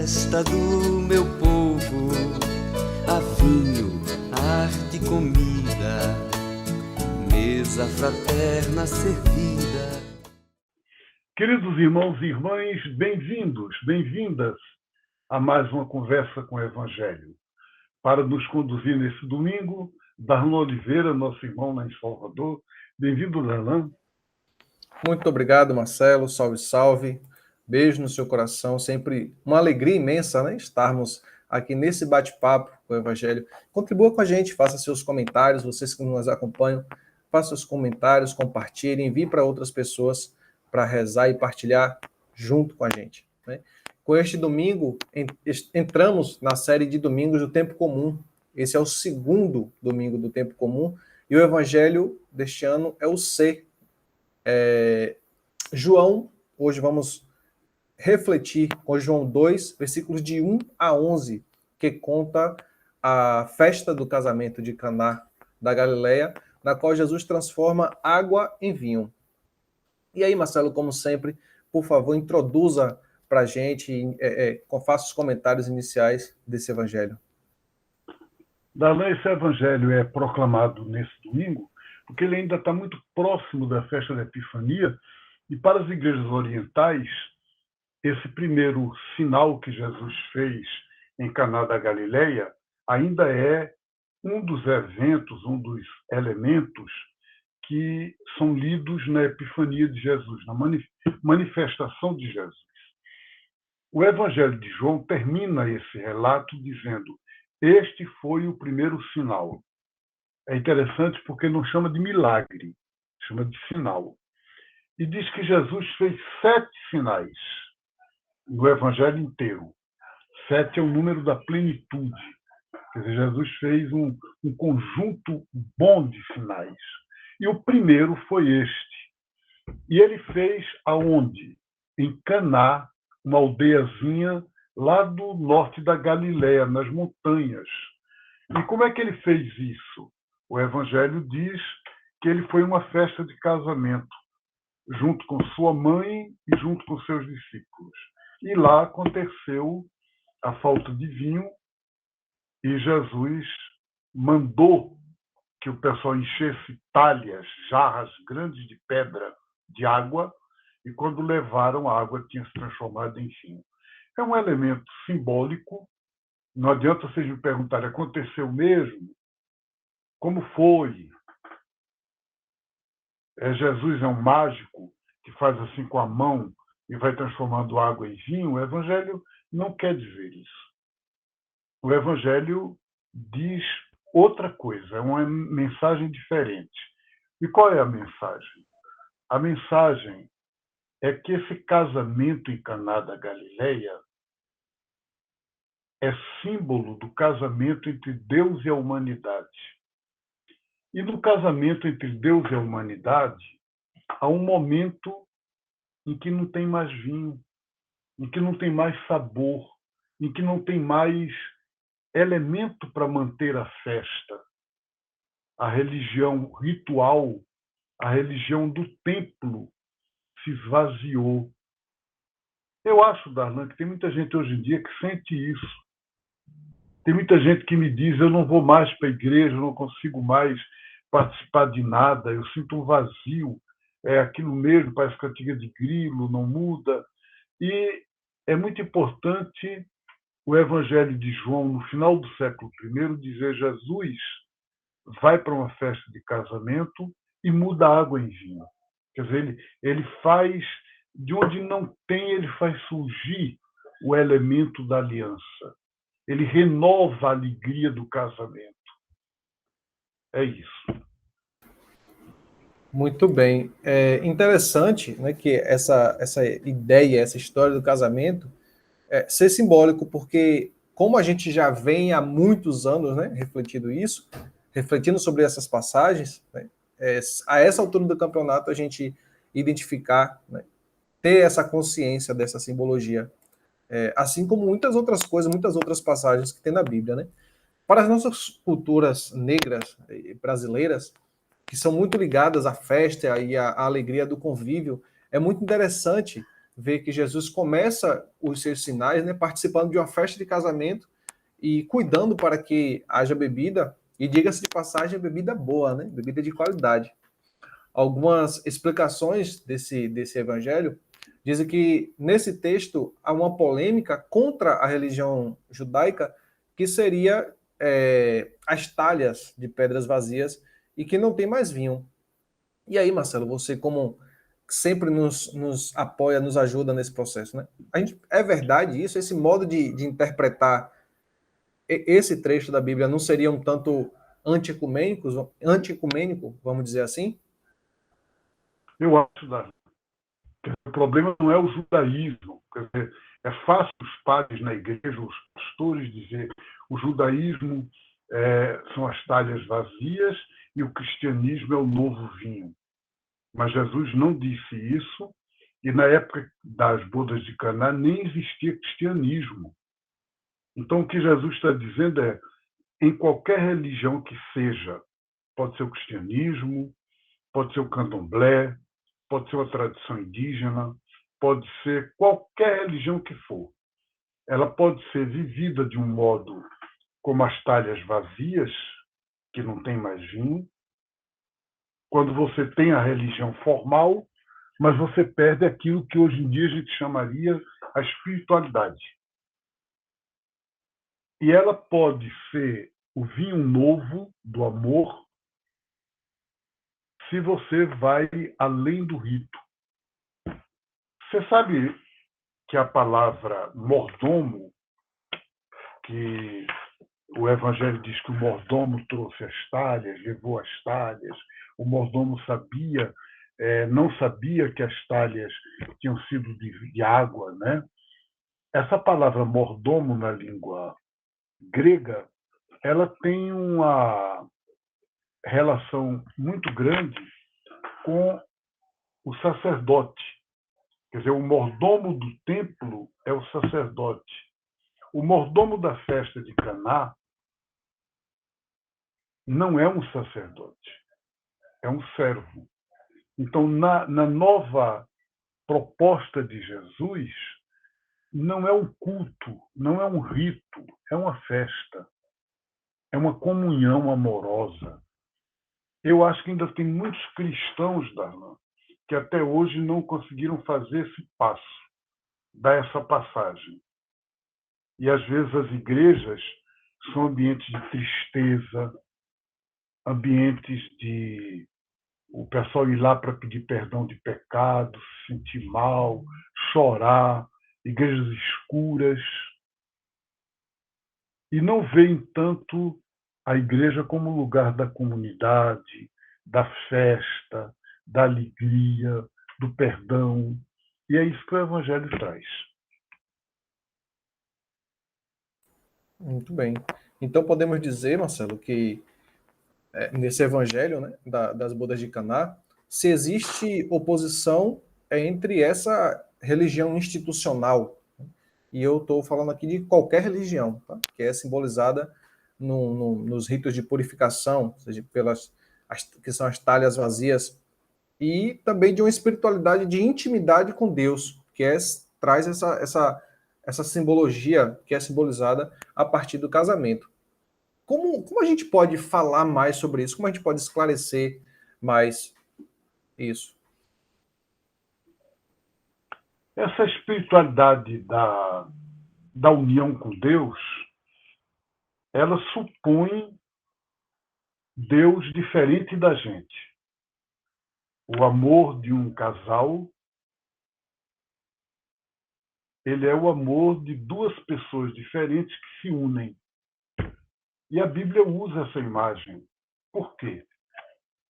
festa do meu povo, há vinho, arte e comida, mesa fraterna servida. Queridos irmãos e irmãs, bem-vindos, bem-vindas a mais uma conversa com o Evangelho. Para nos conduzir nesse domingo, Darlan Oliveira, nosso irmão lá em Salvador. Bem-vindo, Darlan. Muito obrigado, Marcelo. Salve, salve. Beijo no seu coração. Sempre uma alegria imensa, né? Estarmos aqui nesse bate-papo com o Evangelho. Contribua com a gente, faça seus comentários. Vocês que nos acompanham, façam seus comentários, compartilhem, envie para outras pessoas para rezar e partilhar junto com a gente, né? Com este domingo, entramos na série de domingos do Tempo Comum. Esse é o segundo domingo do Tempo Comum e o Evangelho deste ano é o C. João, hoje vamos refletir com João 2, versículos de 1 a 11, que conta a festa do casamento de Caná da Galileia, na qual Jesus transforma água em vinho. E aí, Marcelo, como sempre, por favor, introduza para a gente, faça os comentários iniciais desse evangelho. Darlan, esse evangelho é proclamado nesse domingo, porque ele ainda está muito próximo da festa da Epifania, e para as igrejas orientais, esse primeiro sinal que Jesus fez em Caná da Galileia ainda é um dos eventos, um dos elementos que são lidos na Epifania de Jesus, na manifestação de Jesus. O Evangelho de João termina esse relato dizendo: este foi o primeiro sinal. É interessante porque não chama de milagre, chama de sinal. E diz que Jesus fez 7 sinais no Evangelho inteiro. 7 é o número da plenitude. Quer dizer, Jesus fez um conjunto bom de sinais. E o primeiro foi este. E ele fez aonde? Em Caná, uma aldeiazinha lá do norte da Galileia, nas montanhas. E como é que ele fez isso? O Evangelho diz que ele foi uma festa de casamento, junto com sua mãe e junto com seus discípulos. E lá aconteceu a falta de vinho e Jesus mandou que o pessoal enchesse talhas, jarras grandes de pedra de água, e quando levaram, a água tinha se transformado em vinho. É um elemento simbólico. Não adianta vocês me perguntarem, aconteceu mesmo? Como foi? Jesus é um mágico que faz assim com a mão e vai transformando água em vinho? O Evangelho não quer dizer isso. O Evangelho diz outra coisa, é uma mensagem diferente. E qual é a mensagem? A mensagem é que esse casamento em Caná da Galileia é símbolo do casamento entre Deus e a humanidade. E no casamento entre Deus e a humanidade, há um momento em que não tem mais vinho, em que não tem mais sabor, em que não tem mais elemento para manter a festa. A religião ritual, a religião do templo se esvaziou. Eu acho, Darlan, que tem muita gente hoje em dia que sente isso. Tem muita gente que me diz: eu não vou mais para a igreja, eu não consigo mais participar de nada, eu sinto um vazio, aquilo mesmo, parece cantiga de grilo, não muda. E é muito importante o Evangelho de João, no final do século I, dizer: Jesus vai para uma festa de casamento e muda a água em vinho. Quer dizer, ele faz, de onde não tem, ele faz surgir o elemento da aliança. Ele renova a alegria do casamento. É isso. Muito bem. É interessante, né, que essa ideia, essa história do casamento ser simbólico, porque como a gente já vem há muitos anos, né, refletindo sobre essas passagens, né, a essa altura do campeonato a gente identificar, né, ter essa consciência dessa simbologia, assim como muitas outras coisas, muitas outras passagens que tem na Bíblia, né? Para as nossas culturas negras e brasileiras, que são muito ligadas à festa e à alegria do convívio, é muito interessante vê que Jesus começa os seus sinais, né, participando de uma festa de casamento e cuidando para que haja bebida, e diga-se de passagem, bebida boa, né, bebida de qualidade. Algumas explicações desse evangelho dizem que nesse texto há uma polêmica contra a religião judaica, que seria as talhas de pedras vazias e que não tem mais vinho. E aí, Marcelo, você como sempre nos apoia, nos ajuda nesse processo, né? É verdade isso? Esse modo de interpretar esse trecho da Bíblia não seria um tanto antiecumênico, vamos dizer assim? Eu acho, Davi, que o problema não é o judaísmo. Quer dizer, é fácil os padres na igreja, os pastores, dizer o judaísmo são as talhas vazias e o cristianismo é o novo vinho. Mas Jesus não disse isso, e na época das bodas de Caná nem existia cristianismo. Então, o que Jesus está dizendo é, em qualquer religião que seja, pode ser o cristianismo, pode ser o candomblé, pode ser uma tradição indígena, pode ser qualquer religião que for. Ela pode ser vivida de um modo como as talhas vazias, que não tem mais vinho, quando você tem a religião formal, mas você perde aquilo que hoje em dia a gente chamaria a espiritualidade. E ela pode ser o vinho novo do amor se você vai além do rito. Você sabe que a palavra mordomo, que o Evangelho diz que o mordomo trouxe as talhas, levou as talhas, o mordomo não sabia que as talhas tinham sido de água, né? Essa palavra mordomo na língua grega, ela tem uma relação muito grande com o sacerdote. Quer dizer, o mordomo do templo é o sacerdote. O mordomo da festa de Caná não é um sacerdote, é um servo. Então, na nova proposta de Jesus, não é um culto, não é um rito, é uma festa, é uma comunhão amorosa. Eu acho que ainda tem muitos cristãos, Darlan, que até hoje não conseguiram fazer esse passo, dar essa passagem. E às vezes as igrejas são ambientes de tristeza, ambientes de o pessoal ir lá para pedir perdão de pecados, se sentir mal, chorar, igrejas escuras, e não veem tanto a igreja como lugar da comunidade, da festa, da alegria, do perdão. E é isso que o Evangelho traz. Muito bem. Então podemos dizer, Marcelo, que nesse evangelho, né, das bodas de Caná, se existe oposição entre essa religião institucional, e eu estou falando aqui de qualquer religião, tá? Que é simbolizada nos ritos de purificação, ou seja, que são as talhas vazias, e também de uma espiritualidade de intimidade com Deus, que traz essa simbologia que é simbolizada a partir do casamento. Como a gente pode falar mais sobre isso? Como a gente pode esclarecer mais isso? Essa espiritualidade da união com Deus, ela supõe Deus diferente da gente. O amor de um casal, ele é o amor de duas pessoas diferentes que se unem. E a Bíblia usa essa imagem. Por quê?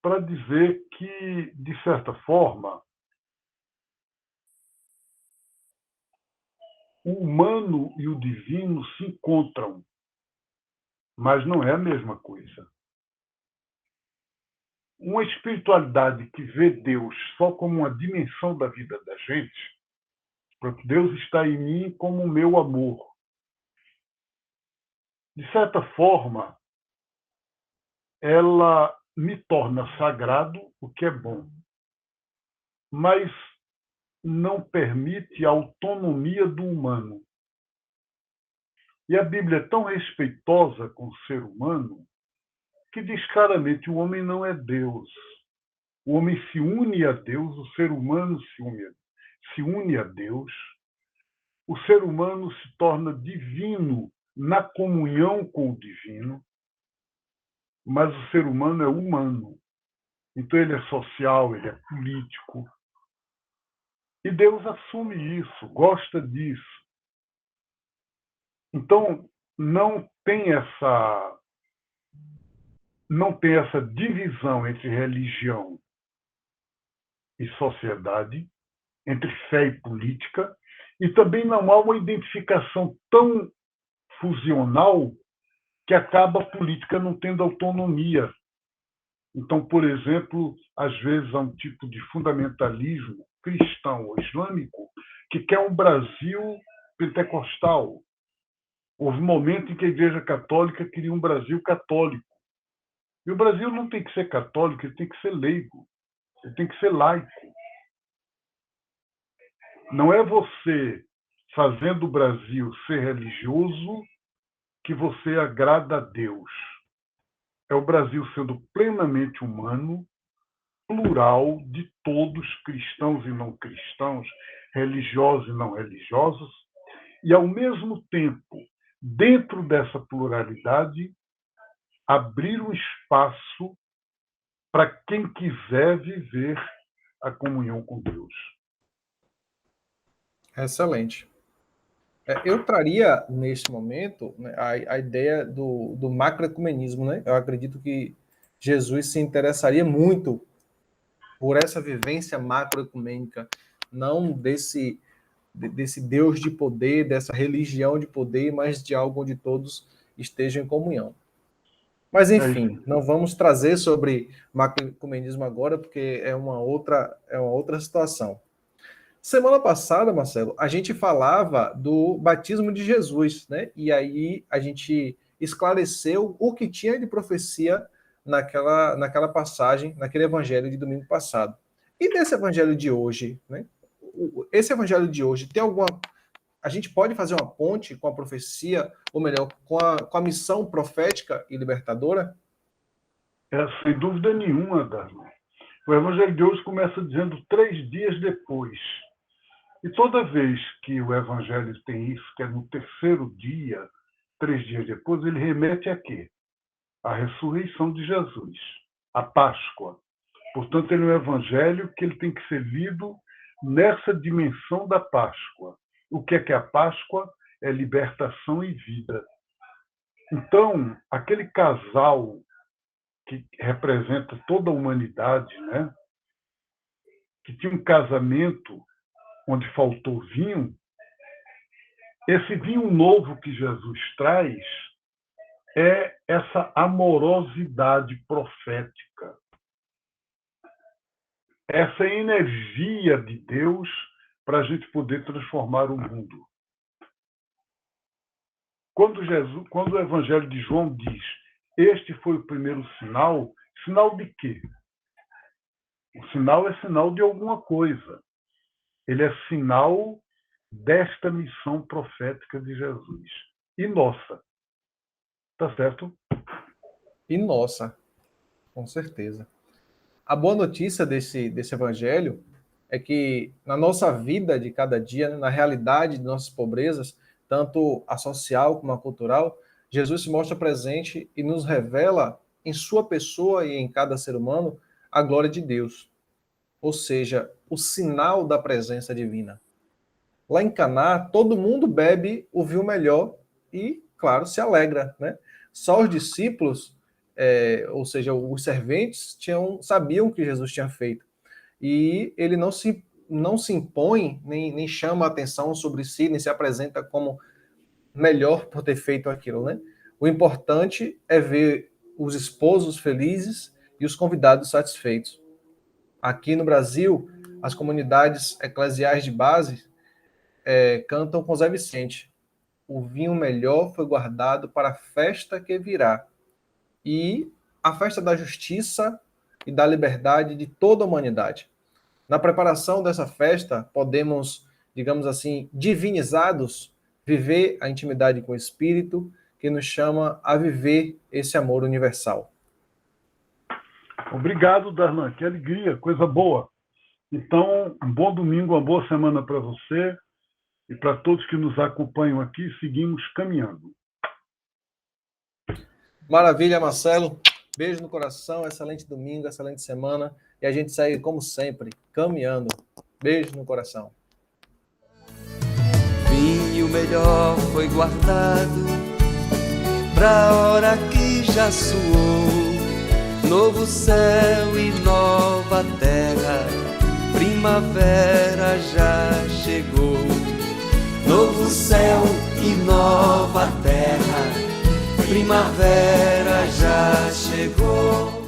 Para dizer que, de certa forma, o humano e o divino se encontram, mas não é a mesma coisa. Uma espiritualidade que vê Deus só como uma dimensão da vida da gente, porque Deus está em mim como o meu amor. De certa forma, ela me torna sagrado, o que é bom. Mas não permite a autonomia do humano. E a Bíblia é tão respeitosa com o ser humano que diz claramente: o homem não é Deus. O homem se une a Deus, o ser humano se une a Deus. O ser humano se torna divino na comunhão com o divino, mas o ser humano é humano. Então ele é social, ele é político. E Deus assume isso, gosta disso. Então não tem essa divisão entre religião e sociedade, entre fé e política, e também não há uma identificação tão fusional que acaba a política não tendo autonomia. Então, por exemplo, às vezes há um tipo de fundamentalismo cristão ou islâmico que quer um Brasil pentecostal. Houve um momento em que a Igreja Católica queria um Brasil católico. E o Brasil não tem que ser católico, ele tem que ser leigo, ele tem que ser laico. Não é você, fazendo o Brasil ser religioso, que você agrada a Deus. É o Brasil sendo plenamente humano, plural, de todos, cristãos e não cristãos, religiosos e não religiosos, e, ao mesmo tempo, dentro dessa pluralidade, abrir um espaço para quem quiser viver a comunhão com Deus. Excelente. Eu traria, neste momento, né, a ideia do macroecumenismo, né? Eu acredito que Jesus se interessaria muito por essa vivência macroecumênica, não desse Deus de poder, dessa religião de poder, mas de algo onde todos estejam em comunhão. Mas, enfim, não vamos trazer sobre macroecumenismo agora, porque é uma outra situação. Semana passada, Marcelo, a gente falava do batismo de Jesus, né? E aí a gente esclareceu o que tinha de profecia naquela passagem, naquele evangelho de domingo passado. E desse evangelho de hoje, né? Esse evangelho de hoje tem alguma... A gente pode fazer uma ponte com a profecia, ou melhor, com a missão profética e libertadora? Sem dúvida nenhuma, Darlan. O evangelho de hoje começa dizendo 3 dias depois. E toda vez que o evangelho tem isso, que é no terceiro dia, 3 dias depois, ele remete a quê? A ressurreição de Jesus, a Páscoa. Portanto, ele é um evangelho que ele tem que ser lido nessa dimensão da Páscoa. O que é a Páscoa? É libertação e vida. Então, aquele casal que representa toda a humanidade, né? Que tinha um casamento onde faltou vinho, esse vinho novo que Jesus traz é essa amorosidade profética, essa energia de Deus para a gente poder transformar o mundo. Quando o Evangelho de João diz: este foi o primeiro sinal, sinal de quê? O sinal é sinal de alguma coisa. Ele é sinal desta missão profética de Jesus. E nossa. Tá certo? E nossa, com certeza. A boa notícia desse evangelho é que na nossa vida de cada dia, na realidade de nossas pobrezas, tanto a social como a cultural, Jesus se mostra presente e nos revela em sua pessoa e em cada ser humano a glória de Deus. Ou seja, o sinal da presença divina. Lá em Caná, todo mundo bebe o vinho melhor e, claro, se alegra, né? Só os discípulos, ou seja, os serventes, sabiam o que Jesus tinha feito. E ele não se impõe, nem chama a atenção sobre si, nem se apresenta como melhor por ter feito aquilo, né? O importante é ver os esposos felizes e os convidados satisfeitos. Aqui no Brasil, as comunidades eclesiais de base cantam com Zé Vicente. O vinho melhor foi guardado para a festa que virá. E a festa da justiça e da liberdade de toda a humanidade. Na preparação dessa festa, podemos, digamos assim, divinizados, viver a intimidade com o Espírito, que nos chama a viver esse amor universal. Obrigado, Darlan. Que alegria, coisa boa. Então, um bom domingo, uma boa semana para você e para todos que nos acompanham aqui. Seguimos caminhando. Maravilha, Marcelo. Beijo no coração, excelente domingo, excelente semana. E a gente segue, como sempre, caminhando. Beijo no coração. Vinho melhor foi guardado pra hora que já suou. Novo céu e nova terra, primavera já chegou. Novo céu e nova terra, primavera já chegou.